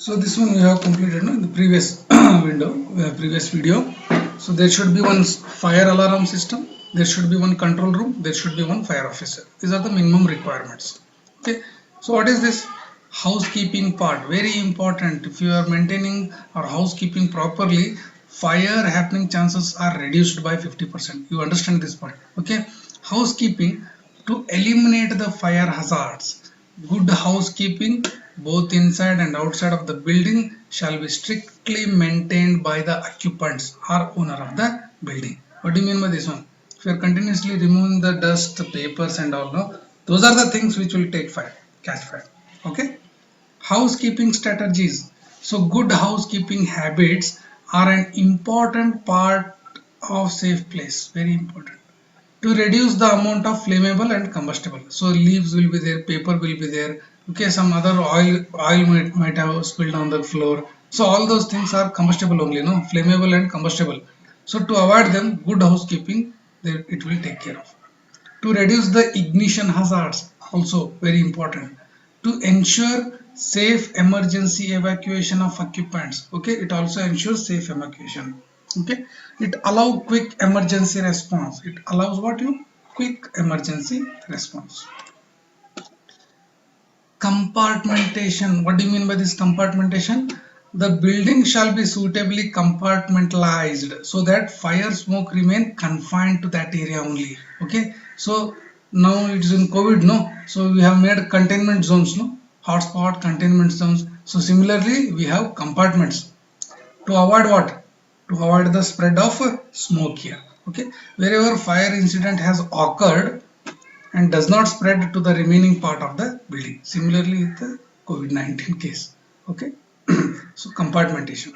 So this one we have completed in the previous previous video. So there should be one fire alarm system, there should be one control room, there should be one fire officer. These are the minimum requirements. Okay. So what is this housekeeping part? Very important. If you are maintaining or housekeeping properly, fire happening chances are reduced by 50%. You understand this point? Okay. Housekeeping to eliminate the fire hazards. Good housekeeping both inside and outside of the building shall be strictly maintained by the occupants or owner of the building. What do you mean by this one? If you are continuously removing the dust, papers and all, no, those are the things which will take fire, catch fire. Okay. Housekeeping strategies. So good housekeeping habits are an important part of safe place. Very important to reduce the amount of flammable and combustible. So leaves will be there, paper will be there. Okay, some other oil might have spilled on the floor. So all those things are combustible only, no, flammable and combustible. So to avoid them, good housekeeping it will take care of. To reduce the ignition hazards, also very important. To ensure safe emergency evacuation of occupants. Okay, it also ensures safe evacuation. Okay, it allow quick emergency response. It allows what you quick emergency response. Compartmentation. What do you mean by this compartmentation? The building shall be suitably compartmentalized so that fire smoke remain confined to that area only. Okay, so now it is in COVID, no, so we have made containment zones, no, hotspot containment zones. So similarly we have compartments to avoid what? To avoid the spread of smoke here. Okay, wherever fire incident has occurred and does not spread to the remaining part of the building. Similarly with the COVID-19 case. Okay. So compartmentation.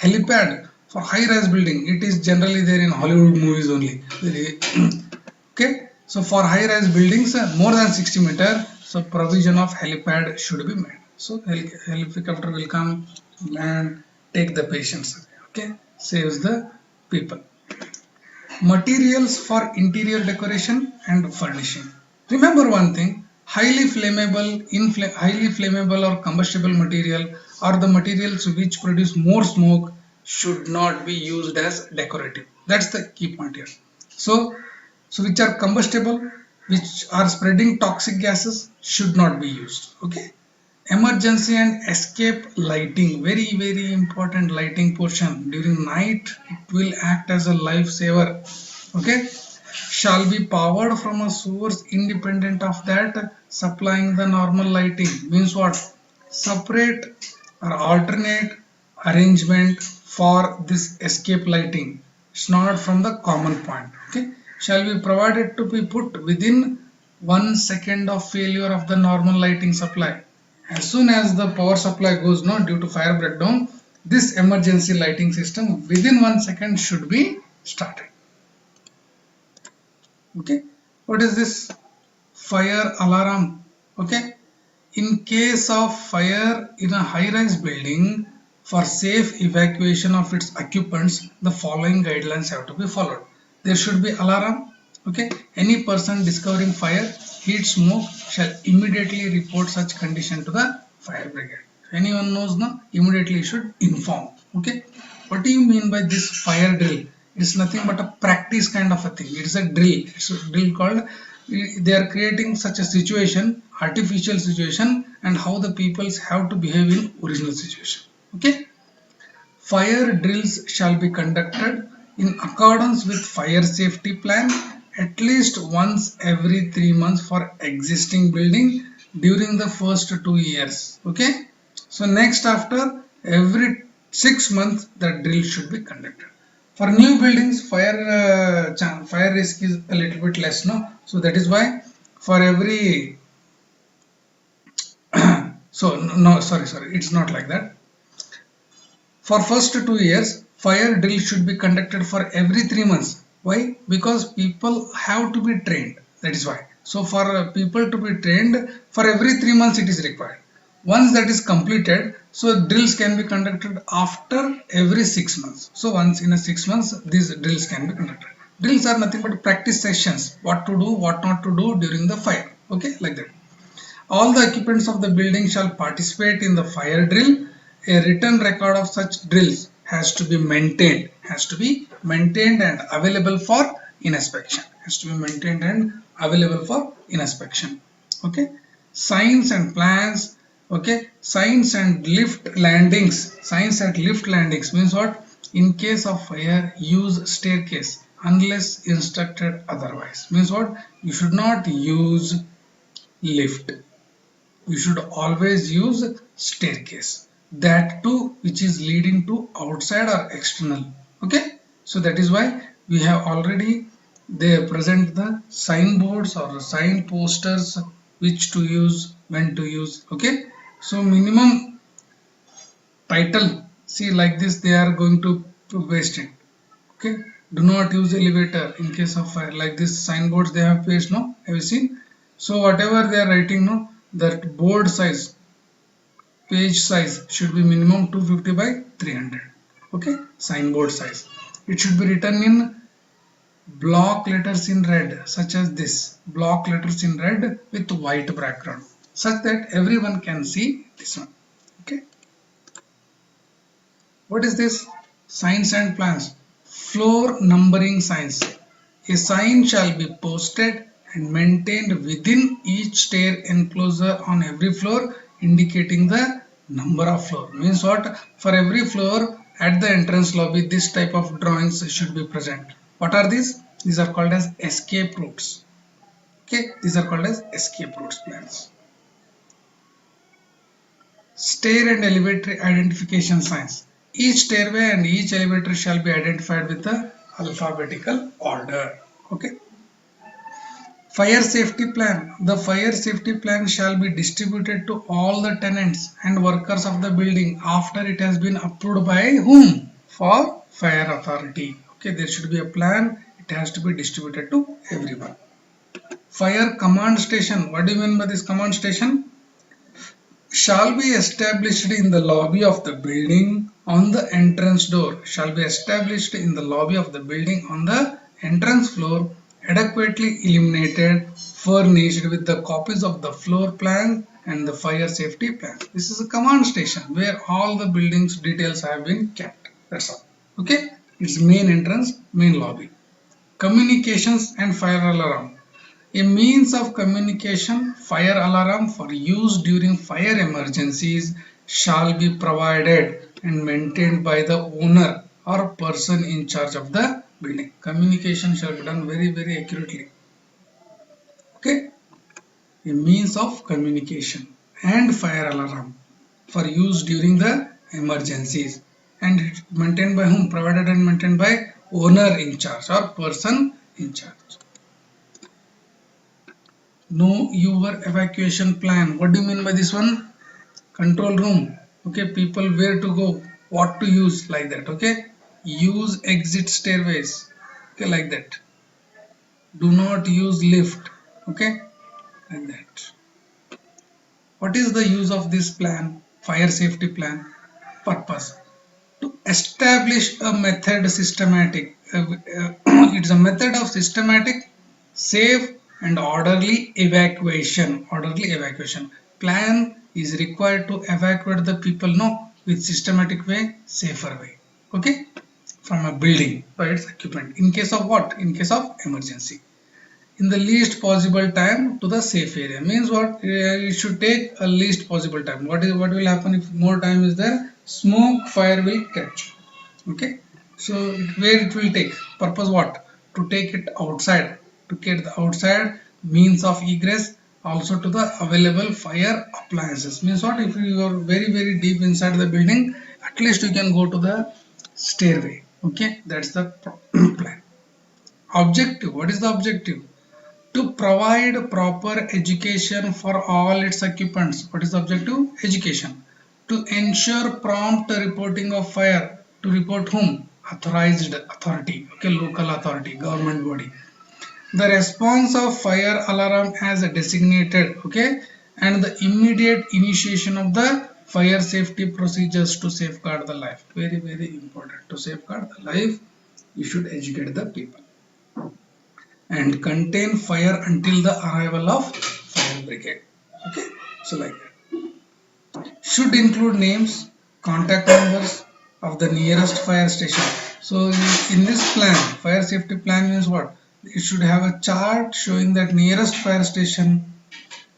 Helipad for high-rise building, it is generally there in Hollywood movies only. Okay. So for high-rise buildings more than 60 meter, so provision of helipad should be made. So helicopter will come and take the patients. Okay. Saves the people. Materials for interior decoration and furnishing. Remember one thing, highly flammable or combustible material or the materials which produce more smoke should not be used as decorative. That's the key point here. So which are combustible, which are spreading toxic gases should not be used. Okay. Emergency and escape lighting, very important lighting portion. During night it will act as a lifesaver. Okay, shall be powered from a source independent of that supplying the normal lighting. Means what? Separate or alternate arrangement for this escape lighting. It's not from the common point. Okay, shall be provided to be put within 1 second of failure of the normal lighting supply. As soon as the power supply goes no due to fire breakdown, this emergency lighting system within 1 second should be started. Okay, what is this? Fire alarm. Okay, in case of fire in a high-rise building, for safe evacuation of its occupants, the following guidelines have to be followed. There should be alarm. Okay, any person discovering fire, heat, smoke shall immediately report such condition to the fire brigade. If anyone knows now, immediately should inform. Okay, what do you mean by this fire drill? It's nothing but a practice kind of a thing. It's a drill. It's a drill called. They are creating such a situation, artificial situation, and how the peoples have to behave in original situation. Okay. Fire drills shall be conducted in accordance with fire safety plan at least once every 3 months for existing building during the first 2 years. Okay. So next after every 6 months the drill should be conducted. For new buildings, fire risk is a little bit less, no. So that is why for every so no, sorry, it's not like that. For first 2 years, fire drill should be conducted for every 3 months. Why? Because people have to be trained. That is why. So for people to be trained, for every 3 months it is required. Once that is completed, so drills can be conducted after every 6 months. So once in a 6 months, these drills can be conducted. Drills are nothing but practice sessions. What to do, what not to do during the fire. Okay, like that. All the occupants of the building shall participate in the fire drill A written record of such drills has to be maintained, and available for inspection, okay. Signs and plans, okay. Signs at lift landings means what? In case of fire, use staircase unless instructed otherwise. Means what? You should not use lift, you should always use staircase, that too which is leading to outside or external, okay. So that is why we have already they present the signboards or sign posters which to use, when to use, okay. So minimum title, see like this they are going to paste it, okay. Do not use elevator in case of fire, like this signboards they have pasted, no, have you seen? So whatever they are writing, no, that board size, page size should be minimum 250 by 300, okay. Signboard size, it should be written in block letters in red, such as this, block letters in red with white background, such that everyone can see this one, okay. What is this? Signs and plans. Floor numbering signs. A sign shall be posted and maintained within each stair enclosure on every floor, indicating the number of floor. Means what? For every floor at the entrance lobby, this type of drawings should be present. What are these? These are called as escape routes. Okay, these are called as escape routes plans. Stair and elevator identification signs. Each stairway and each elevator shall be identified with the alphabetical order. Okay. Fire safety plan. The fire safety plan shall be distributed to all the tenants and workers of the building after it has been approved by whom? For fire authority. Okay, there should be a plan. It has to be distributed to everyone. Fire command station. What do you mean by this command station? Shall be established in the lobby of the building on the entrance door, shall be established in the lobby of the building on the entrance floor, adequately illuminated, furnished with the copies of the floor plan and the fire safety plan. This is a command station where all the buildings details have been kept. That's all. Okay, it's main entrance, main lobby. Communications and fire alarm. A means of communication, fire alarm for use during fire emergencies shall be provided and maintained by the owner or person in charge of the building. Communication shall be done very, very accurately. Okay. A means of communication and fire alarm for use during the emergencies, and maintained by whom? Provided and maintained by owner in charge or person in charge. Know your evacuation plan. What do you mean by this one? Control room. Okay, people where to go, what to use, like that. Okay, use exit stairways. Okay, like that. Do not use lift. Okay, like that. What is the use of this plan? Fire safety plan. Purpose to establish a method systematic. It's a method of systematic, safe and orderly evacuation. Plan is required to evacuate the people, no, with systematic way, safer way, okay, from a building by its occupant. In case of what? In case of emergency. In the least possible time to the safe area. Means what? It should take a least possible time. What will happen if more time is there? Smoke, fire will catch. Okay. So where it will take? Purpose what? To take it outside. To get the outside means of egress, also to the available fire appliances. Means what? If you are very, very deep inside the building, at least you can go to the stairway. Okay. That's the plan. Objective. What is the objective? To provide proper education for all its occupants. What is the objective? Education. To ensure prompt reporting of fire. To report whom? Authorized authority. Okay, local authority, government body. The response of fire alarm as designated. Okay, and the immediate initiation of the fire safety procedures to safeguard the life. Very, very important. To safeguard the life, you should educate the people. And contain fire until the arrival of fire brigade. Okay, so like that. Should include names, contact numbers of the nearest fire station. So in this plan, fire safety plan means what? It should have a chart showing that nearest fire station,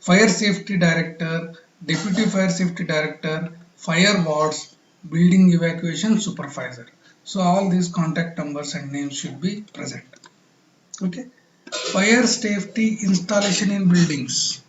fire safety director, deputy fire safety director, fire wards, building evacuation supervisor. So all these contact numbers and names should be present. Okay. Fire safety installation in buildings.